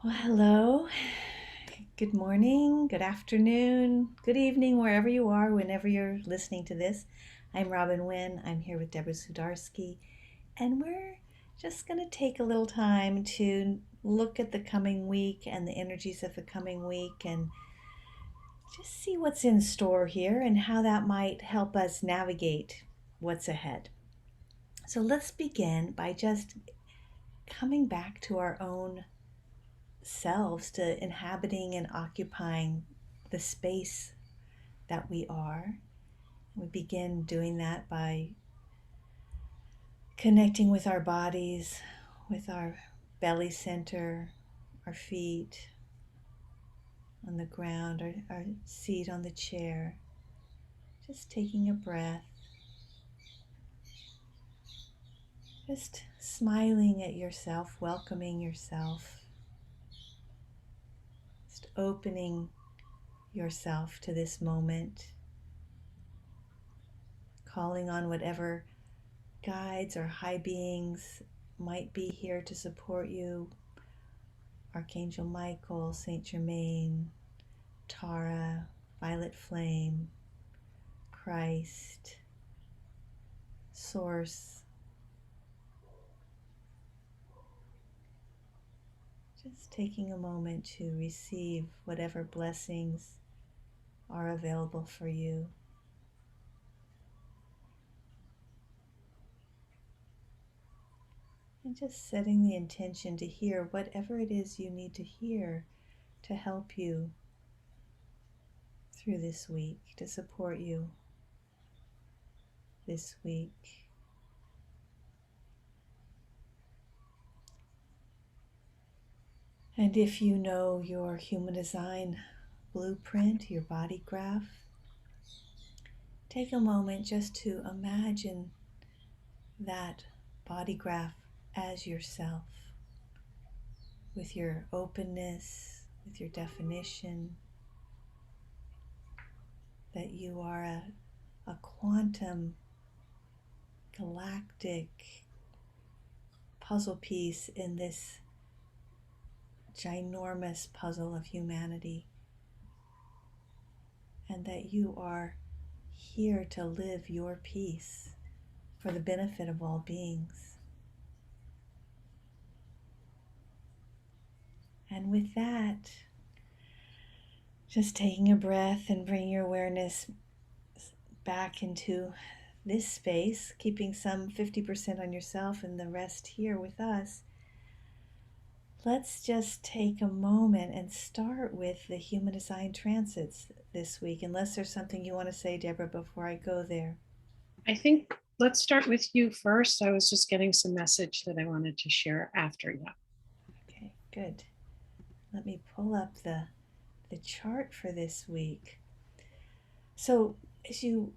Well, hello. Good morning, good afternoon, good evening, wherever you are, whenever you're listening to this. I'm Robin Winn. I'm here with Deborah Sudarsky, and we're just going to take a little time to look at the coming week and the energies of the coming week and just see what's in store here and how that might help us navigate what's ahead. So let's begin by just coming back to our own selves, to inhabiting and occupying the space that we are. We begin doing that by connecting with our bodies, with our belly center, our feet on the ground, our seat on the chair. Just taking a breath, just smiling at yourself, welcoming yourself, just opening yourself to this moment, calling on whatever guides or high beings might be here to support you. Archangel Michael, Saint Germain, Tara, Violet Flame, Christ, Source. Just taking a moment to receive whatever blessings are available for you. And just setting the intention to hear whatever it is you need to hear to help you through this week, to support you this week. And if you know your human design blueprint, your body graph, take a moment just to imagine that body graph as yourself, with your openness, with your definition, that you are a quantum, galactic puzzle piece in this ginormous puzzle of humanity, and that you are here to live your piece for the benefit of all beings. And with that, just taking a breath and bring your awareness back into this space, keeping some 50% on yourself and the rest here with us. Let's just take a moment and start with the human design transits this week, unless there's something you want to say, Deborah, before I go there. I think let's start with you first. I was just getting some message that I wanted to share after you. Okay, good. Let me pull up the chart for this week. So, as you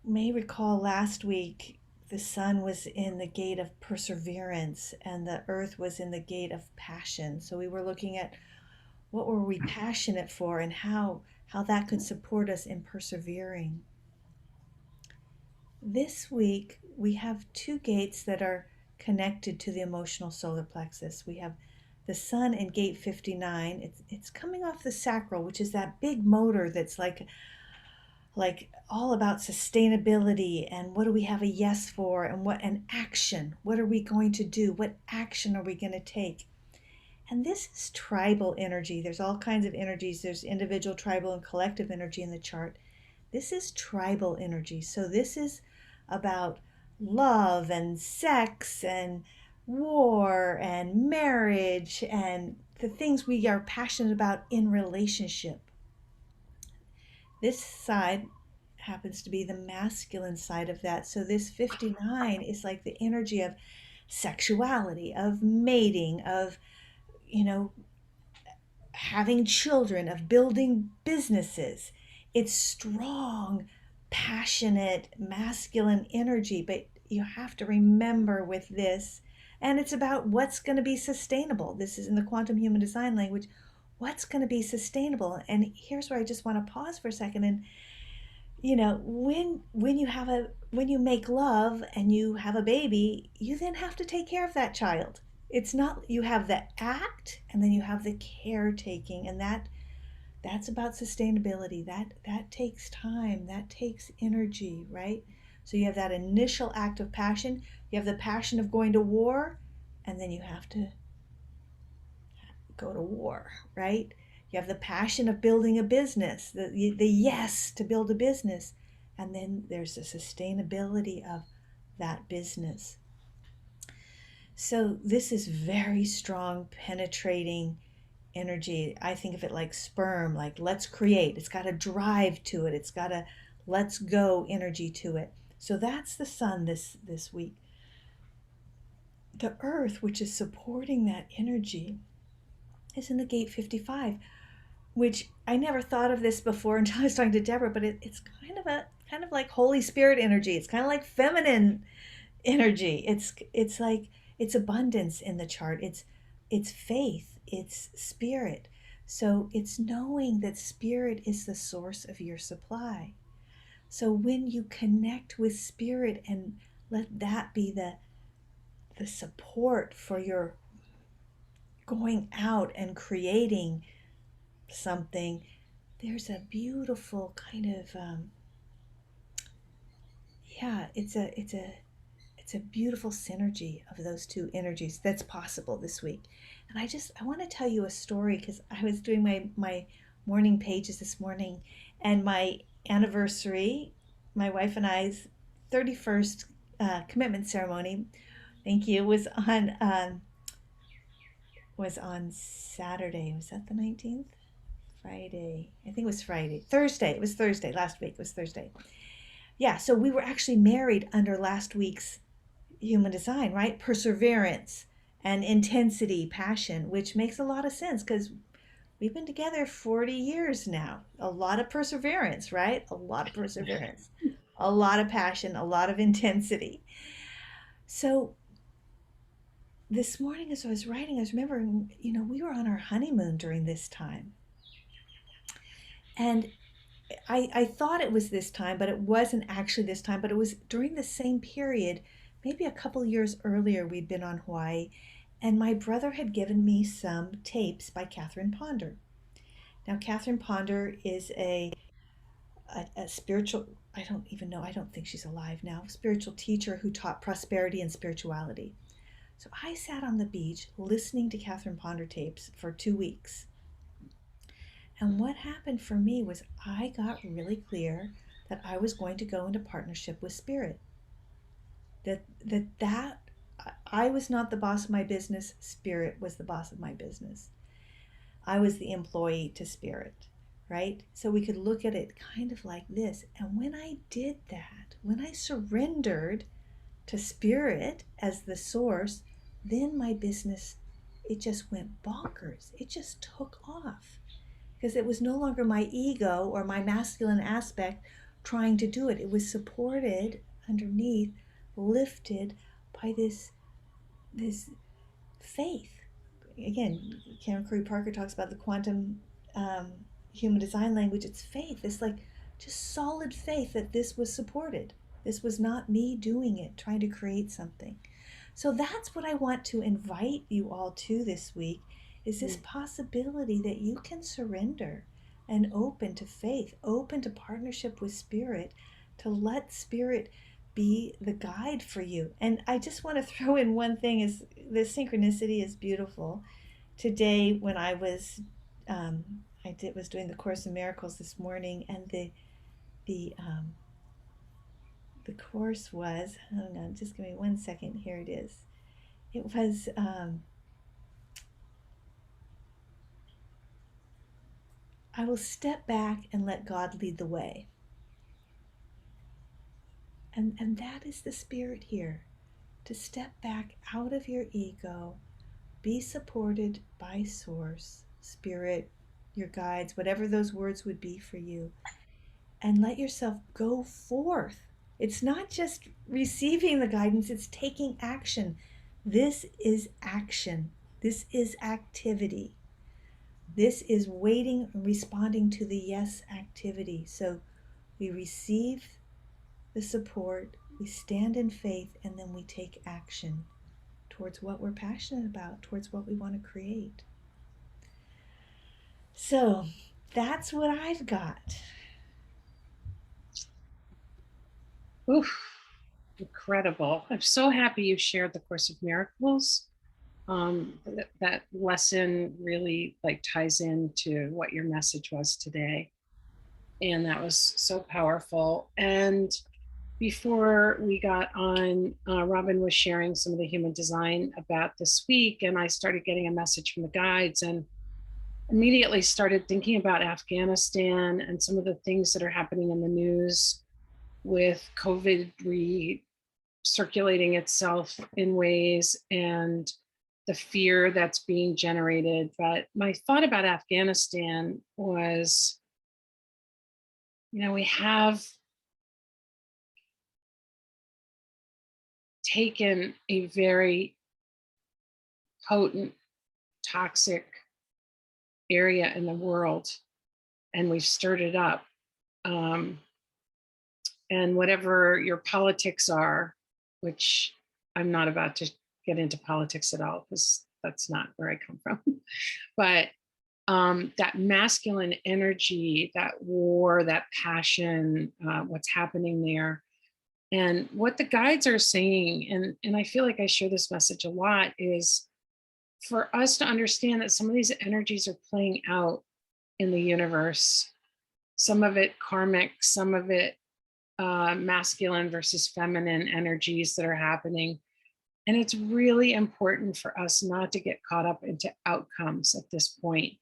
may recall, last week the sun was in the gate of perseverance and the earth was in the gate of passion. So we were looking at what were we passionate for and how that could support us in persevering. This week we have two gates that are connected to the emotional solar plexus. We have the sun in gate 59. It's coming off the sacral, which is that big motor that's like all about sustainability and what do we have a yes for, and what an action, what are we going to do, what action are we going to take. And this is tribal energy. There's all kinds of energies. There's individual, tribal, and collective energy in the chart. This is tribal energy. So this is about love and sex and war and marriage and the things we are passionate about in relationship. This side happens to be the masculine side of that. So this 59 is like the energy of sexuality, of mating, of, you know, having children, of building businesses. It's strong, passionate, masculine energy, but you have to remember with this, and it's about what's going to be sustainable. This is in the quantum human design language. What's going to be sustainable? And here's where I just want to pause for a second. And when you make love and you have a baby, you then have to take care of that child. it's not, you have the act and then you have the caretaking, and that's about sustainability. That takes time, that takes energy, right? So you have that initial act of passion, you have the passion of going to war, and then you have to go to war, right? You have the passion of building a business, the yes to build a business, and then there's the sustainability of that business. So this is very strong, penetrating energy. I think of it like sperm, like let's create. It's got a drive to it. It's got a let's go energy to it. So that's the sun this week. The earth, which is supporting that energy, is in the gate 55, which I never thought of this before until I was talking to Deborah, but it's kind of like Holy Spirit energy. It's kind of like feminine energy. It's like it's abundance in the chart. It's faith, it's spirit. So it's knowing that spirit is the source of your supply. So when you connect with spirit and let that be the support for your going out and creating something, there's a beautiful kind of yeah, it's a beautiful synergy of those two energies that's possible this week. And I want to tell you a story, because I was doing my morning pages this morning, and my anniversary, my wife and I's 31st commitment ceremony, thank you, was on Saturday. Was that the 19th? Friday. I think it was Friday. Thursday. It was Thursday. Last week was Thursday. Yeah, so we were actually married under last week's human design, right? Perseverance and intensity, passion, which makes a lot of sense because we've been together 40 years now. A lot of perseverance, right? A lot of perseverance, a lot of passion, a lot of intensity. So this morning, as I was writing, I was remembering, we were on our honeymoon during this time. And I thought it was this time, but it wasn't actually this time, but it was during the same period, maybe a couple years earlier, we'd been on Hawaii, and my brother had given me some tapes by Catherine Ponder. Now, Catherine Ponder is a spiritual, I don't even know, I don't think she's alive now, spiritual teacher who taught prosperity and spirituality. So I sat on the beach listening to Catherine Ponder tapes for 2 weeks. And what happened for me was I got really clear that I was going to go into partnership with spirit. That I was not the boss of my business, spirit was the boss of my business. I was the employee to spirit, right? So we could look at it kind of like this. And when I did that, when I surrendered to spirit as the source, then my business, it just went bonkers. It just took off, because it was no longer my ego or my masculine aspect trying to do it. It was supported underneath, lifted by this faith. Again, Karen Curry Parker talks about the quantum human design language. It's faith. It's like just solid faith that this was supported. This was not me doing it, trying to create something. So that's what I want to invite you all to this week, is this possibility that you can surrender and open to faith, open to partnership with spirit, to let spirit be the guide for you. And I just want to throw in one thing, is the synchronicity is beautiful. Today when I was was doing the Course in Miracles this morning, and the course was, hang on, just give me 1 second, here it is. It was I will step back and let God lead the way. And that is the spirit here, to step back out of your ego, be supported by source, spirit, your guides, whatever those words would be for you, and let yourself go forth. It's not just receiving the guidance, it's taking action. This is action. This is activity. This is waiting and responding to the yes activity. So we receive the support, we stand in faith, and then we take action towards what we're passionate about, towards what we want to create. So that's what I've got. Oof, incredible. I'm so happy you shared the Course of Miracles. That lesson really like ties into what your message was today. And that was so powerful. And before we got on, Robin was sharing some of the human design about this week, and I started getting a message from the guides and immediately started thinking about Afghanistan and some of the things that are happening in the news with COVID recirculating itself in ways and the fear that's being generated. But my thought about Afghanistan was, we have taken a very potent, toxic area in the world and we've stirred it up. And whatever your politics are, which I'm not about to get into politics at all, because that's not where I come from. But that masculine energy, that war, that passion, what's happening there. And what the guides are saying, and I feel like I share this message a lot, is for us to understand that some of these energies are playing out in the universe, some of it karmic, some of it masculine versus feminine energies that are happening. And it's really important for us not to get caught up into outcomes at this point,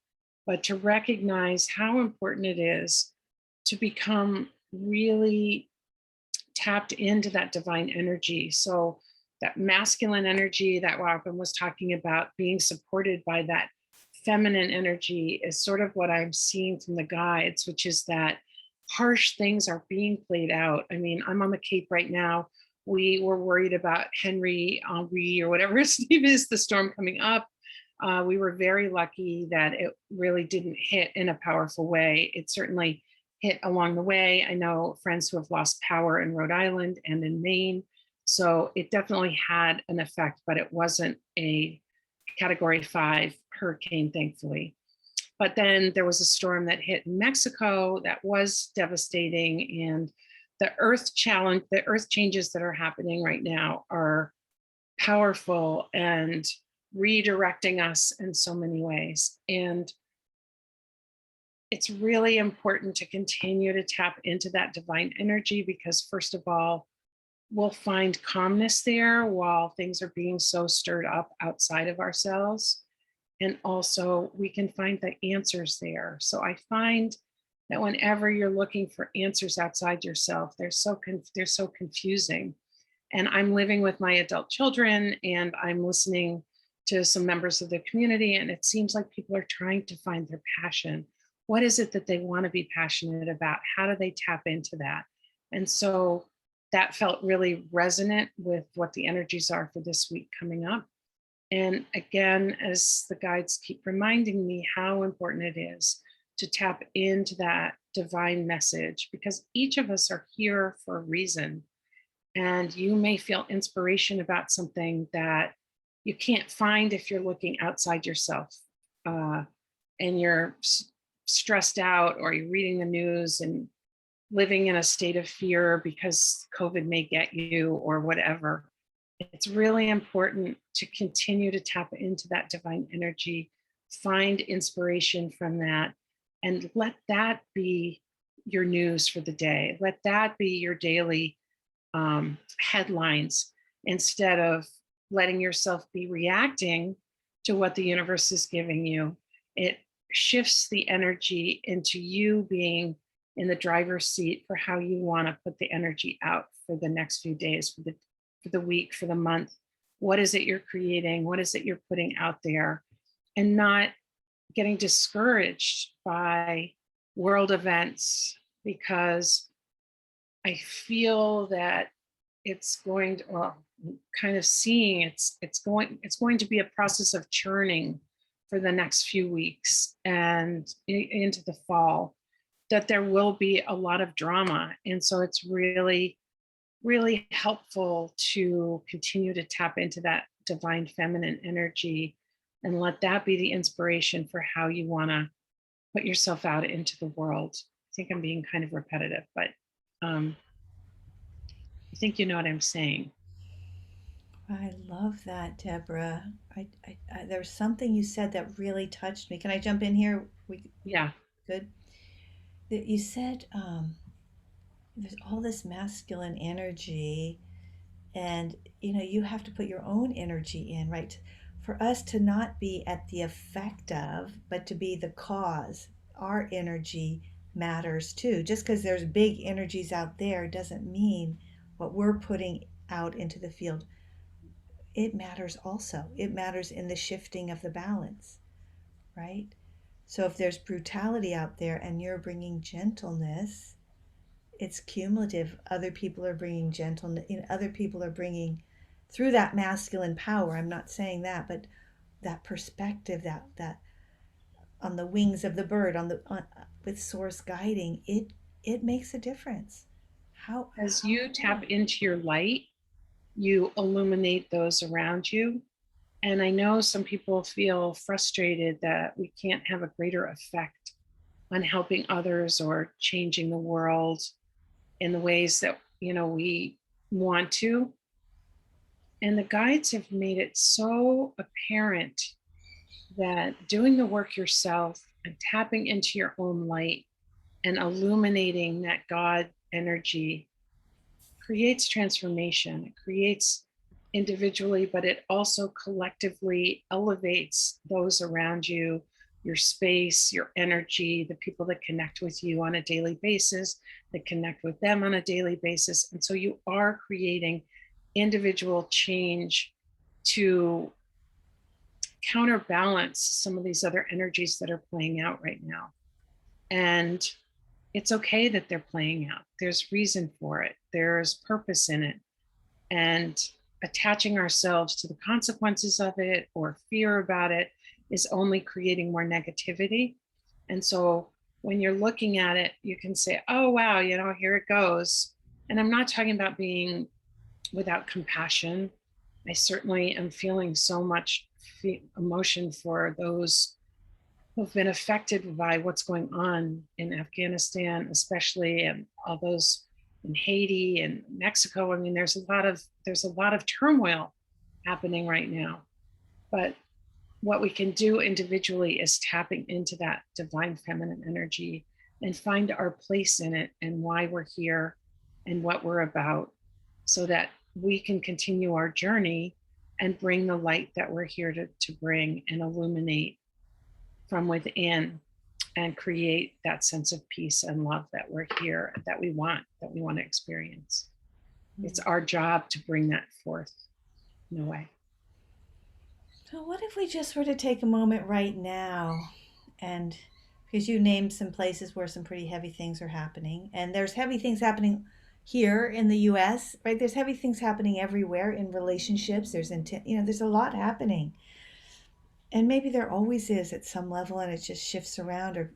but to recognize how important it is to become really tapped into that divine energy. So that masculine energy that Robin was talking about, being supported by that feminine energy, is sort of what I'm seeing from the guides, which is that harsh things are being played out. I mean, I'm on the Cape right now. We were worried about Henry or whatever his name is, the storm coming up. We were very lucky that it really didn't hit in a powerful way. It certainly hit along the way. I know friends who have lost power in Rhode Island and in Maine. So it definitely had an effect, but it wasn't a Category 5 hurricane, thankfully. But then there was a storm that hit in Mexico that was devastating. And the earth changes that are happening right now are powerful and redirecting us in so many ways. And it's really important to continue to tap into that divine energy, because first of all, we'll find calmness there while things are being so stirred up outside of ourselves. And also we can find the answers there. So I find that whenever you're looking for answers outside yourself, they're so confusing. And I'm living with my adult children and I'm listening to some members of the community, and it seems like people are trying to find their passion. What is it that they want to be passionate about? How do they tap into that? And so that felt really resonant with what the energies are for this week coming up. And again, as the guides keep reminding me how important it is to tap into that divine message, because each of us are here for a reason. And you may feel inspiration about something that you can't find if you're looking outside yourself, and you're stressed out, or you're reading the news and living in a state of fear because COVID may get you or whatever. It's really important to continue to tap into that divine energy, find inspiration from that, and let that be your news for the day. Let that be your daily headlines, instead of letting yourself be reacting to what the universe is giving you. It shifts the energy into you being in the driver's seat for how you want to put the energy out for the next few days, for the week, for the month. What is it you're creating? What is it you're putting out there? And not getting discouraged by world events, because I feel that it's going to, well, kind of seeing it's going to be a process of churning for the next few weeks and into the fall, that there will be a lot of drama. And so it's really, really helpful to continue to tap into that divine feminine energy and let that be the inspiration for how you want to put yourself out into the world. I think I'm being kind of repetitive, but um, I think you know what I'm saying. I love that, Deborah. There's something you said that really touched me. Can I jump in here? We Yeah. good? That you said there's all this masculine energy, and you have to put your own energy in, right? For us to not be at the effect of, but to be the cause. Our energy matters too. Just because there's big energies out there doesn't mean what we're putting out into the field, it matters also. It matters in the shifting of the balance, right? So if there's brutality out there and you're bringing gentleness, it's cumulative. Other people are bringing gentleness, other people are bringing through that masculine power. I'm not saying that, but that perspective, that on the wings of the bird, with source guiding, it makes a difference. As How you tap into your light, you illuminate those around you. And I know some people feel frustrated that we can't have a greater effect on helping others or changing the world in the ways that, we want to. And the guides have made it so apparent that doing the work yourself and tapping into your own light and illuminating that God energy creates transformation. It creates individually, but it also collectively elevates those around you, your space, your energy, the people that connect with you on a daily basis, that connect with them on a daily basis. And so you are creating individual change to counterbalance some of these other energies that are playing out right now. And it's okay that they're playing out. There's reason for it, there's purpose in it. And attaching ourselves to the consequences of it or fear about it is only creating more negativity. And so when you're looking at it, you can say, oh, wow, here it goes. And I'm not talking about being without compassion. I certainly am feeling so much emotion for those who've been affected by what's going on in Afghanistan, especially, and all those in Haiti and Mexico. I mean, there's a lot of turmoil happening right now. But what we can do individually is tapping into that divine feminine energy and find our place in it and why we're here and what we're about, so that we can continue our journey and bring the light that we're here to bring and illuminate from within and create that sense of peace and love that we're here, that we want to experience. It's our job to bring that forth in a way. So, what if we just were to take a moment right now and because you named some places where some pretty heavy things are happening, and there's heavy things happening here in the US, right? There's heavy things happening everywhere in relationships. There's a lot happening. And maybe there always is at some level, and it just shifts around or,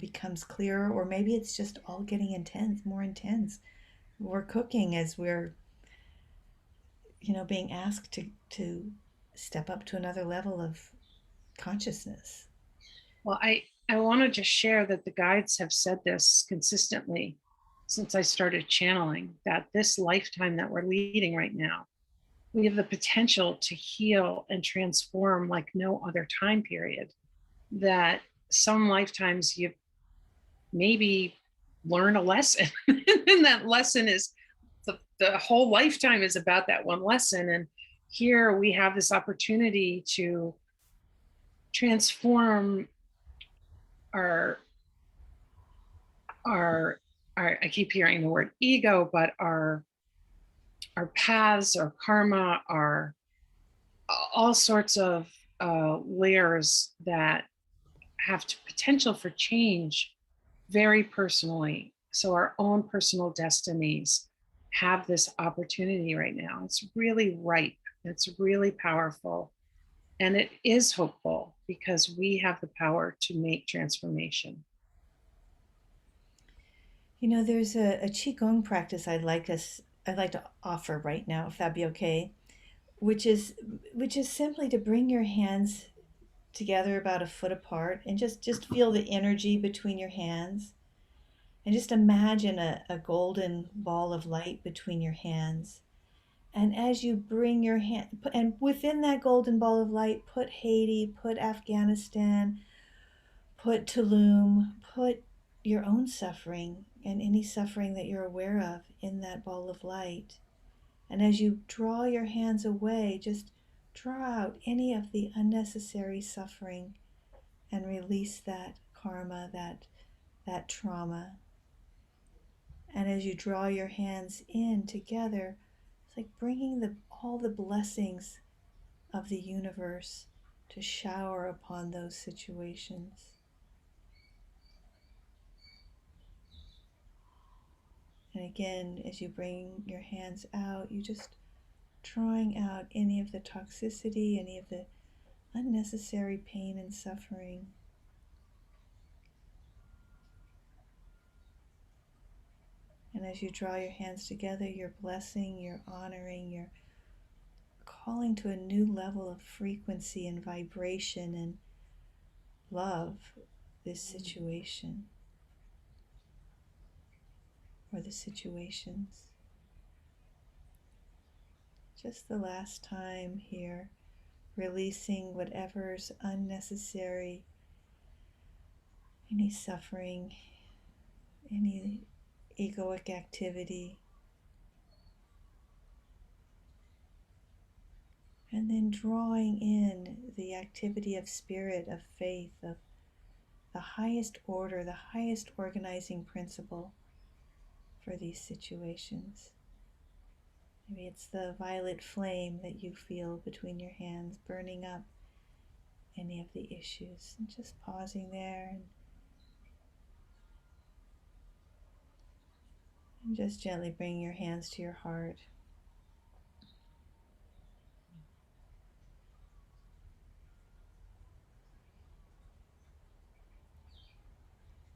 becomes clearer, or maybe it's just all getting intense, more intense. We're cooking as we're, being asked to step up to another level of consciousness. Well, I want to just share that the guides have said this consistently since I started channeling, that this lifetime that we're leading right now, we have the potential to heal and transform like no other time period. That some lifetimes you maybe learn a lesson, and that lesson is the whole lifetime is about that one lesson. And here we have this opportunity to transform our our I keep hearing the word ego, but our paths, our karma, our all sorts of layers that have potential for change very personally. So our own personal destinies have this opportunity right now. It's really ripe. It's really powerful. And it is hopeful because we have the power to make transformation. There's a qigong practice I'd like to offer right now, if that'd be okay. which is which is simply to bring your hands together about a foot apart and just feel the energy between your hands, and just imagine a golden ball of light between your hands. And as you bring your hand, and within that golden ball of light, put Haiti, put Afghanistan, put Tulum, put your own suffering and any suffering that you're aware of in that ball of light. And as you draw your hands away, just draw out any of the unnecessary suffering and release that karma, that trauma. And as you draw your hands in together, it's like bringing all the blessings of the universe to shower upon those situations. And again, as you bring your hands out, you just drawing out any of the toxicity, any of the unnecessary pain and suffering. And as you draw your hands together, you're blessing, you're honoring, you're calling to a new level of frequency and vibration and love this situation or the situations. Just the last time here, releasing whatever's unnecessary, any suffering, any egoic activity, and then drawing in the activity of spirit, of faith, of the highest order, the highest organizing principle for these situations. Maybe it's the violet flame that you feel between your hands burning up any of the issues, and just pausing there and just gently bringing your hands to your heart.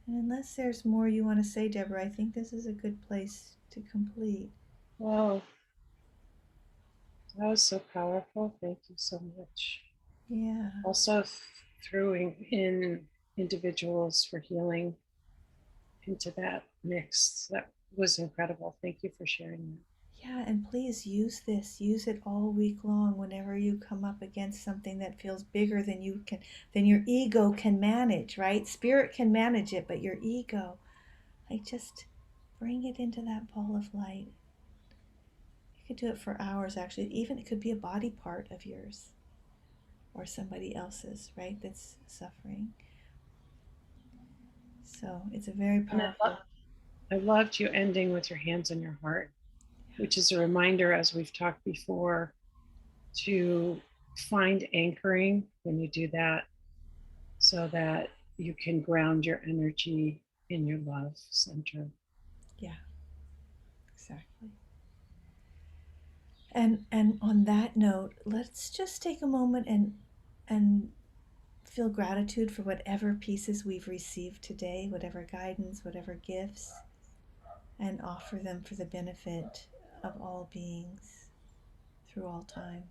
And unless there's more you want to say, Deborah, I think this is a good place to complete. Wow, that was so powerful. Thank you so much. Yeah. Also, throwing in individuals for healing into that mix. That was incredible. Thank you for sharing that. Yeah, and please use this. Use it all week long whenever you come up against something that feels bigger than your ego can manage, right? Spirit can manage it, but your ego, like, just bring it into that ball of light. You could do it for hours actually. Even it could be a body part of yours or somebody else's, right? That's suffering. So, it's a very And powerful. I loved you ending with your hands on your heart, which is a reminder, as we've talked before, to find anchoring when you do that so that you can ground your energy in your love center. Yeah, exactly. And on that note, let's just take a moment and feel gratitude for whatever pieces we've received today, whatever guidance, whatever gifts, and offer them for the benefit of all beings through all time.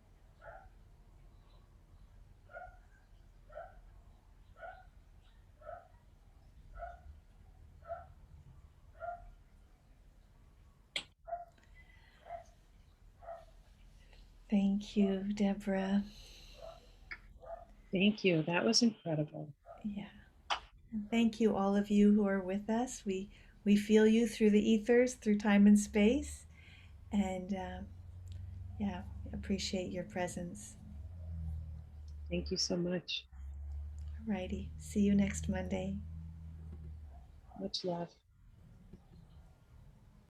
Thank you, Deborah. Thank you. That was incredible. Yeah. And thank you, all of you who are with us. We feel you through the ethers, through time and space, and yeah, appreciate your presence. Thank you so much. Alrighty. See you next Monday. Much love.